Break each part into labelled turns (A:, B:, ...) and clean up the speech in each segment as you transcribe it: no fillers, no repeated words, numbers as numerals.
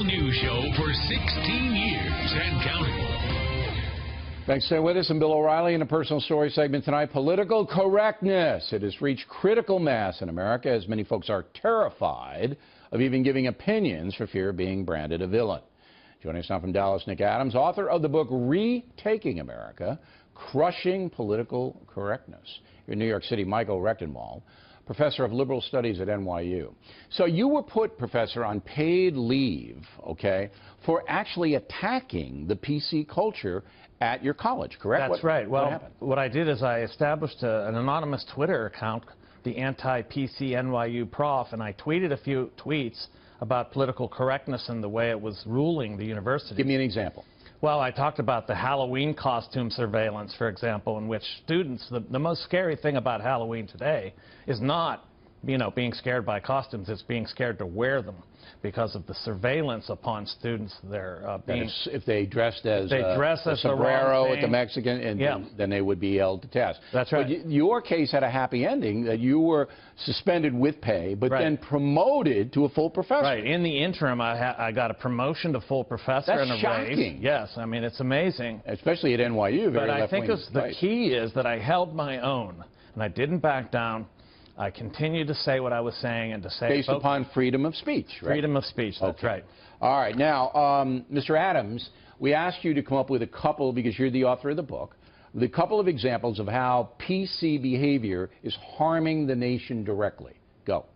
A: News show for 16 years and counting.
B: Thanks for staying with us. I'm Bill O'Reilly in a personal story segment tonight. Political correctness. It has reached critical mass in America as many folks are terrified of even giving opinions for fear of being branded a villain. Joining us now from Dallas, Nick Adams, author of the book Retaking America, Crushing Political Correctness. Here in New York City, Michael Rechtenwald, professor of liberal studies at NYU. So you were put, Professor, on paid leave, okay, for actually attacking the PC culture at your college, correct?
C: That's right. Well,
B: what
C: I did is I established an anonymous Twitter account, the anti-PC NYU prof, and I tweeted a few tweets about political correctness and the way it was ruling the university.
B: Give me an example.
C: Well, I talked about the Halloween costume surveillance, for example, in which students, the most scary thing about Halloween today is not, being scared by costumes, it's being scared to wear them because of the surveillance upon students. They're being...
B: If they dressed as
C: a
B: sombrero at the Mexican, and then they would be held to task.
C: That's right.
B: But your case had a happy ending, that you were suspended with pay, but then promoted to a full professor.
C: Right. In the interim, I got a promotion to full professor and a raise.
B: That's shocking.
C: Yes. I mean, it's amazing.
B: Especially at NYU.
C: But I think the key is that I held my own, and I didn't back down. I continued to say what I was saying and to say...
B: Based upon freedom of speech, right?
C: Freedom of speech, that's right.
B: All right. Now, Mr. Adams, we asked you to come up with a couple, because you're the author of the book, the couple of examples of how PC behavior is harming the nation directly. Go.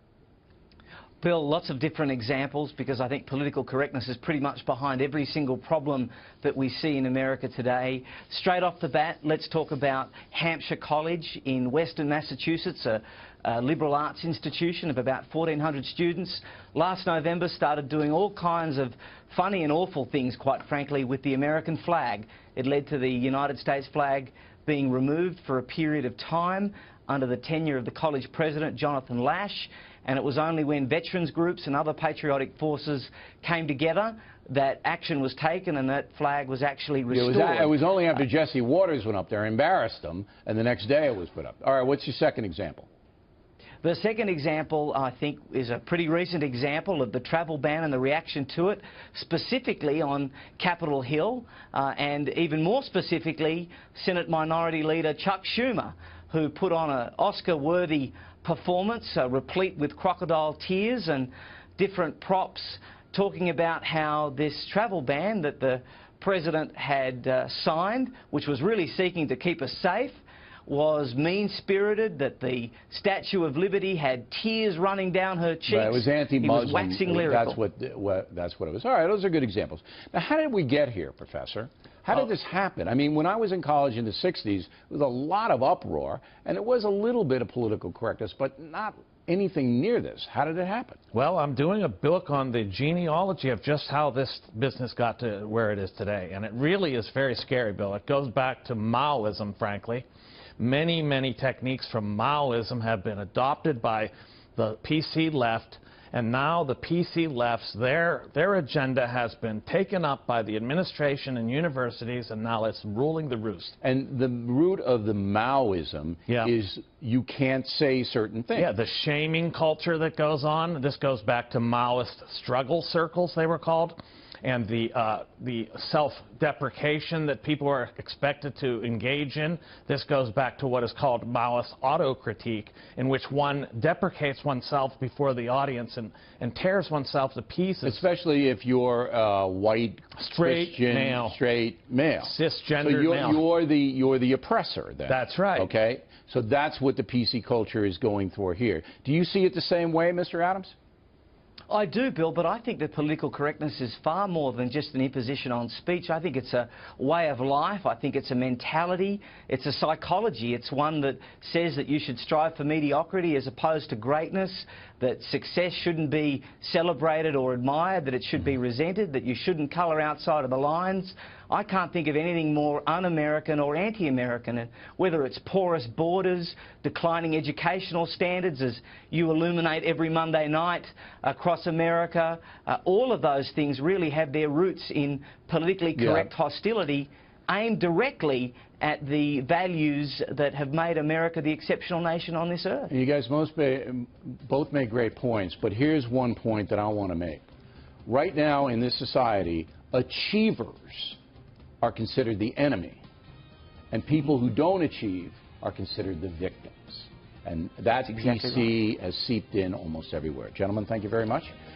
D: Bill, lots of different examples, because I think political correctness is pretty much behind every single problem that we see in America today. Straight off the bat, let's talk about Hampshire College in Western Massachusetts, a liberal arts institution of about 1,400 students. Last November started doing all kinds of funny and awful things, quite frankly, with the American flag. It led to the United States flag being removed for a period of time under the tenure of the college president, Jonathan Lash. And it was only when veterans groups and other patriotic forces came together that action was taken and that flag was actually restored.
B: It was only after Jesse Waters went up there, embarrassed them, and the next day it was put up. All right, what's your second example?
D: The second example, I think, is a pretty recent example of the travel ban and the reaction to it, specifically on Capitol Hill, and even more specifically, Senate Minority Leader Chuck Schumer, who put on an Oscar-worthy performance, replete with crocodile tears and different props, talking about how this travel ban that the president had signed, which was really seeking to keep us safe, was mean-spirited, that the Statue of Liberty had tears running down her cheeks.
B: Right, it was anti-Muslim.
D: He was waxing lyrical.
B: That's what it was. All right, those are good examples. Now, how did we get here, Professor? How did this happen? I mean, when I was in college in the 60s, there was a lot of uproar, and it was a little bit of political correctness, but not anything near this. How did it happen?
C: Well, I'm doing a book on the genealogy of just how this business got to where it is today, and it really is very scary, Bill. It goes back to Maoism, frankly. Many, many techniques from Maoism have been adopted by the PC left, and now the PC left's, their agenda has been taken up by the administration and universities, and now it's ruling the roost.
B: And the root of the Maoism is you can't say certain things.
C: Yeah, the shaming culture that goes on. This goes back to Maoist struggle circles, they were called. And the self-deprecation that people are expected to engage in. This goes back to what is called Maoist autocritique, in which one deprecates oneself before the audience and tears oneself to pieces.
B: Especially if you're white,
C: straight male, cisgender
B: male. You're the oppressor then.
C: That's right.
B: Okay, so that's what the PC culture is going for here. Do you see it the same way, Mr. Adams?
D: I do, Bill, but I think that political correctness is far more than just an imposition on speech. I think it's a way of life. I think it's a mentality. It's a psychology. It's one that says that you should strive for mediocrity as opposed to greatness, that success shouldn't be celebrated or admired, that it should be resented, that you shouldn't colour outside of the lines. I can't think of anything more un-American or anti-American, and whether it's porous borders, declining educational standards, as you illuminate every Monday night across America, all of those things really have their roots in politically correct hostility aimed directly at the values that have made America the exceptional nation on this earth.
B: You guys both make great points, but here's one point that I want to make. Right now in this society, achievers are considered the enemy, and people who don't achieve are considered the victims. And that
D: That's exactly
B: PC has seeped in almost everywhere. Gentlemen, thank you very much.